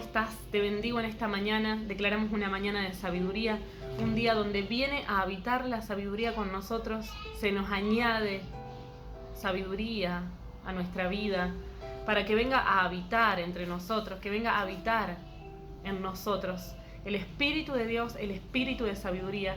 estás? Te bendigo en esta mañana. Declaramos una mañana de sabiduría, un día donde viene a habitar la sabiduría con nosotros. Se nos añade sabiduría a nuestra vida para que venga a habitar entre nosotros, que venga a habitar en nosotros el Espíritu de Dios, el Espíritu de sabiduría,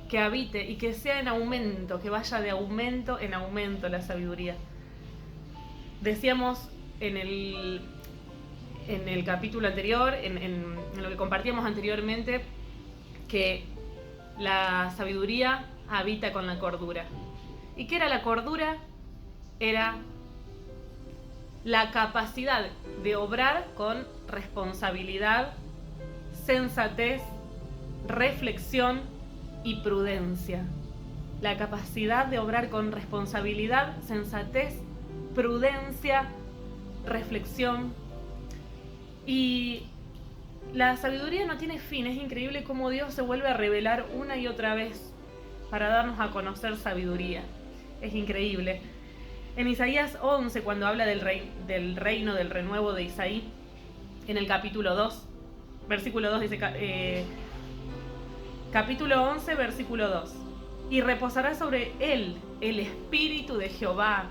que habite y que sea en aumento, que vaya de aumento en aumento la sabiduría. Decíamos en el capítulo anterior, en lo que compartíamos anteriormente, que la sabiduría habita con la cordura. ¿Y qué era la cordura? Era la capacidad de obrar con responsabilidad, sensatez, reflexión y prudencia. La capacidad de obrar con responsabilidad, sensatez, prudencia, reflexión. Y la sabiduría no tiene fin. Es increíble cómo Dios se vuelve a revelar una y otra vez para darnos a conocer sabiduría. Es increíble. En Isaías 11, cuando habla del reino, del renuevo de Isaí, en el capítulo 2, versículo 2 dice, capítulo 11, versículo 2, y reposará sobre él el espíritu de Jehová,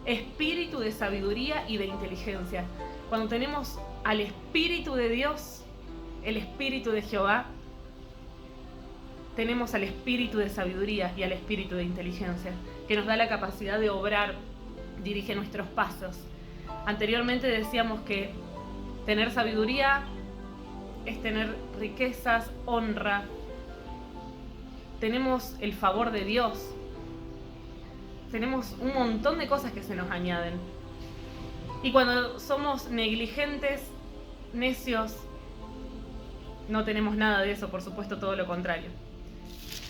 espíritu de sabiduría y de inteligencia. Cuando tenemos al Espíritu de Dios, el Espíritu de Jehová, tenemos al Espíritu de sabiduría y al Espíritu de inteligencia, que nos da la capacidad de obrar, dirige nuestros pasos. Anteriormente decíamos que tener sabiduría es tener riquezas, honra. Tenemos el favor de Dios. Tenemos un montón de cosas que se nos añaden. Y cuando somos negligentes, necios, no tenemos nada de eso, por supuesto, todo lo contrario.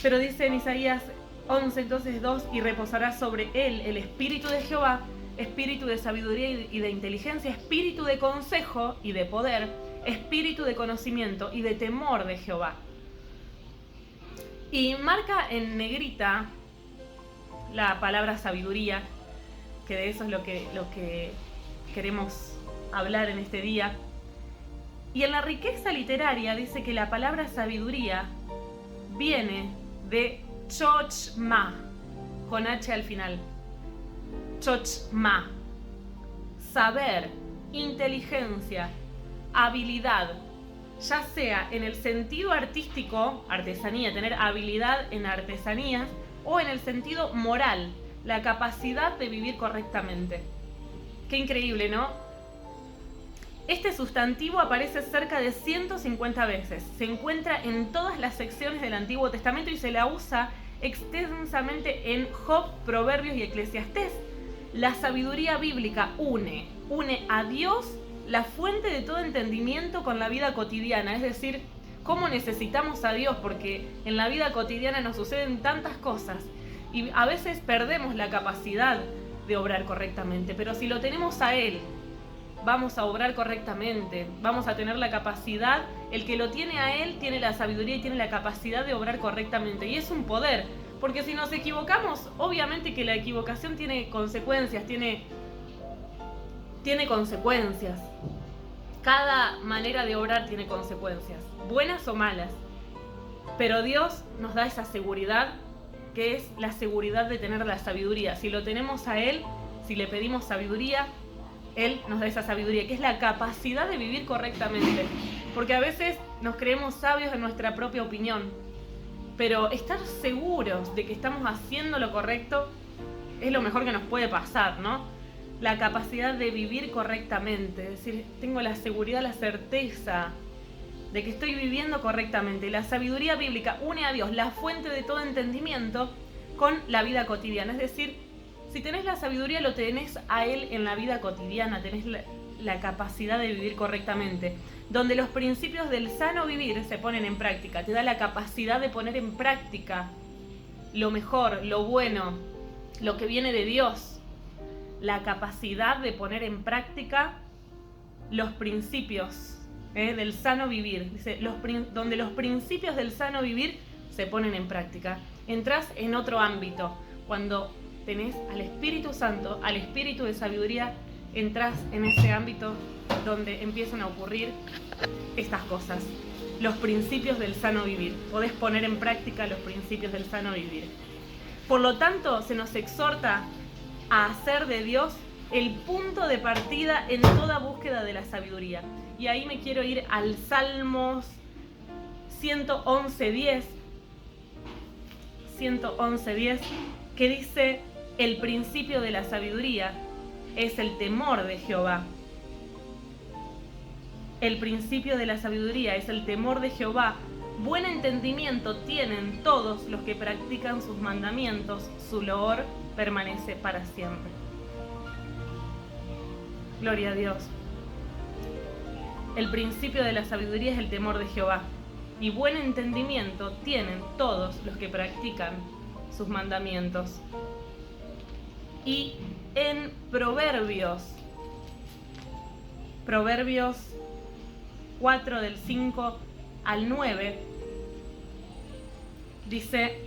Pero dice en Isaías 11, entonces 2, y reposará sobre él el espíritu de Jehová, espíritu de sabiduría y de inteligencia, espíritu de consejo y de poder, espíritu de conocimiento y de temor de Jehová. Y marca en negrita la palabra sabiduría, que de eso es lo que queremos hablar en este día. Y en la riqueza literaria dice que la palabra sabiduría viene de chochma, con H al final. Chochma. Saber, inteligencia, habilidad, ya sea en el sentido artístico, artesanía, tener habilidad en artesanías, o en el sentido moral, la capacidad de vivir correctamente. Qué increíble, ¿no? Este sustantivo aparece cerca de 150 veces. Se encuentra en todas las secciones del Antiguo Testamento y se la usa extensamente en Job, Proverbios y Eclesiastés. La sabiduría bíblica une a Dios, la fuente de todo entendimiento, con la vida cotidiana. Es decir, cómo necesitamos a Dios, porque en la vida cotidiana nos suceden tantas cosas y a veces perdemos la capacidad de obrar correctamente, pero si lo tenemos a Él, vamos a obrar correctamente, vamos a tener la capacidad. El que lo tiene a Él tiene la sabiduría y tiene la capacidad de obrar correctamente, y es un poder, porque si nos equivocamos, obviamente que la equivocación tiene consecuencias, tiene consecuencias. Cada manera de obrar tiene consecuencias, buenas o malas, pero Dios nos da esa seguridad, que es la seguridad de tener la sabiduría. Si lo tenemos a Él, si le pedimos sabiduría, Él nos da esa sabiduría, que es la capacidad de vivir correctamente. Porque a veces nos creemos sabios en nuestra propia opinión, pero estar seguros de que estamos haciendo lo correcto es lo mejor que nos puede pasar, ¿no? La capacidad de vivir correctamente, es decir, tengo la seguridad, la certeza de que estoy viviendo correctamente. La sabiduría bíblica une a Dios, la fuente de todo entendimiento, con la vida cotidiana. Es decir, si tenés la sabiduría, lo tenés a Él en la vida cotidiana, tenés la capacidad de vivir correctamente. Donde los principios del sano vivir se ponen en práctica, te da la capacidad de poner en práctica lo mejor, lo bueno, lo que viene de Dios. La capacidad de poner en práctica los principios del sano vivir. Dice, donde los principios del sano vivir se ponen en práctica. Entrás en otro ámbito. Cuando tenés al Espíritu Santo, al Espíritu de sabiduría, entras en ese ámbito donde empiezan a ocurrir estas cosas. Los principios del sano vivir. Podés poner en práctica los principios del sano vivir. Por lo tanto, se nos exhorta a hacer de Dios el punto de partida en toda búsqueda de la sabiduría. Y ahí me quiero ir al Salmos 111:10. 111:10, que dice: el principio de la sabiduría es el temor de Jehová. El principio de la sabiduría es el temor de Jehová. Buen entendimiento tienen todos los que practican sus mandamientos. Su loor permanece para siempre. Gloria a Dios. El principio de la sabiduría es el temor de Jehová. Y buen entendimiento tienen todos los que practican sus mandamientos. Y en Proverbios 4 del 5 al 9, dice: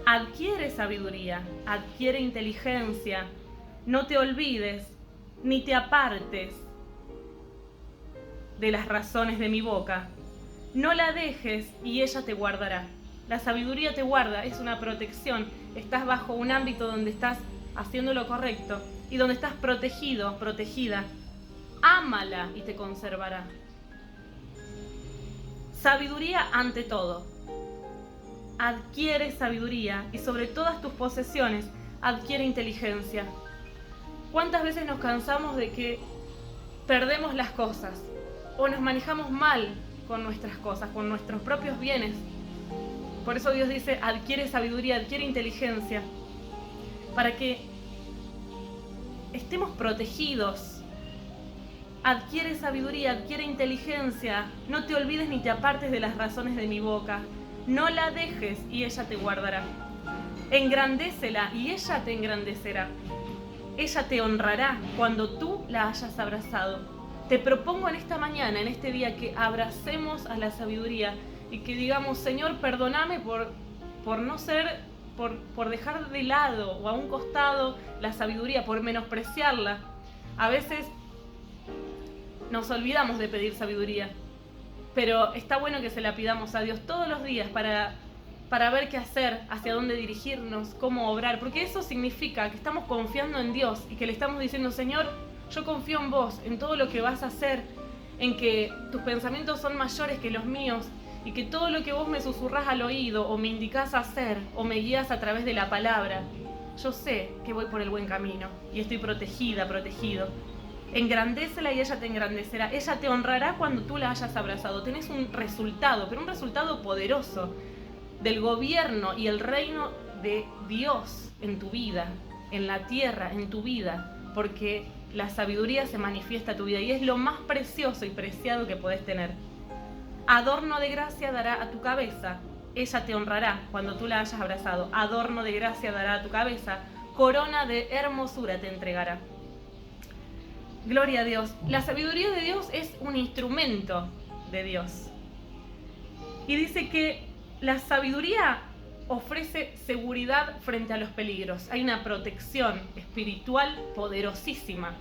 adquiere sabiduría, adquiere inteligencia, no te olvides ni te apartes de las razones de mi boca. No la dejes y ella te guardará. La sabiduría te guarda, es una protección. Estás bajo un ámbito donde estás haciendo lo correcto y donde estás protegido, protegida. Ámala y te conservará. Sabiduría ante todo. Adquiere sabiduría y sobre todas tus posesiones adquiere inteligencia. ¿Cuántas veces nos cansamos de que perdemos las cosas o nos manejamos mal con nuestras cosas, con nuestros propios bienes? Por eso Dios dice: adquiere sabiduría, adquiere inteligencia, para que estemos protegidos. Adquiere sabiduría, adquiere inteligencia, no te olvides ni te apartes de las razones de mi boca. No la dejes y ella te guardará. Engrandécela y ella te engrandecerá. Ella te honrará cuando tú la hayas abrazado. Te propongo en esta mañana, en este día, que abracemos a la sabiduría y que digamos: Señor, perdóname por no ser, por dejar de lado o a un costado la sabiduría, por menospreciarla. A veces nos olvidamos de pedir sabiduría, pero está bueno que se la pidamos a Dios todos los días para ver qué hacer, hacia dónde dirigirnos, cómo obrar, porque eso significa que estamos confiando en Dios y que le estamos diciendo: Señor, yo confío en vos, en todo lo que vas a hacer, en que tus pensamientos son mayores que los míos y que todo lo que vos me susurrás al oído o me indicás hacer o me guías a través de la palabra, yo sé que voy por el buen camino y estoy protegida, protegido. Engrandécela y ella te engrandecerá. Ella te honrará cuando tú la hayas abrazado. Tenés un resultado, pero un resultado poderoso del gobierno y el reino de Dios en tu vida, en la tierra, en tu vida, porque la sabiduría se manifiesta en tu vida y es lo más precioso y preciado que podés tener. Adorno de gracia dará a tu cabeza. Ella te honrará cuando tú la hayas abrazado. Adorno de gracia dará a tu cabeza. Corona de hermosura te entregará. Gloria a Dios. La sabiduría de Dios es un instrumento de Dios. Y dice que la sabiduría ofrece seguridad frente a los peligros. Hay una protección espiritual poderosísima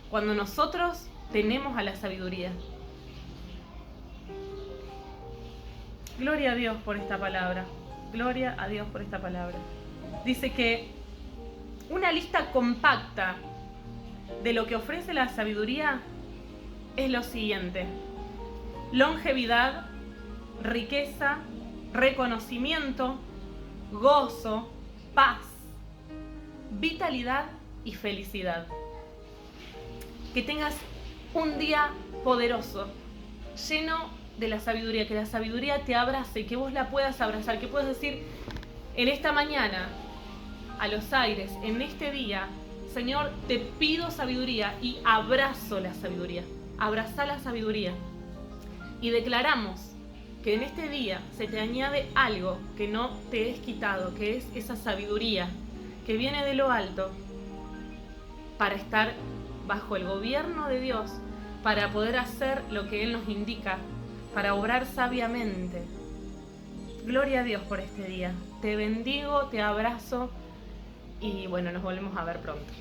cuando nosotros tenemos a la sabiduría. Gloria a Dios por esta palabra. Gloria a Dios por esta palabra. Dice que una lista compacta de lo que ofrece la sabiduría es lo siguiente: longevidad, riqueza, reconocimiento, gozo, paz, vitalidad y felicidad. Que tengas un día poderoso, lleno de la sabiduría, que la sabiduría te abrace, que vos la puedas abrazar, que puedas decir en esta mañana, a los aires, en este día: Señor, te pido sabiduría y abrazo la sabiduría. Abraza la sabiduría. Y declaramos que en este día se te añade algo que no te es quitado, que es esa sabiduría que viene de lo alto para estar bajo el gobierno de Dios, para poder hacer lo que Él nos indica, para obrar sabiamente. Gloria a Dios por este día. Te bendigo, te abrazo y bueno, nos volvemos a ver pronto.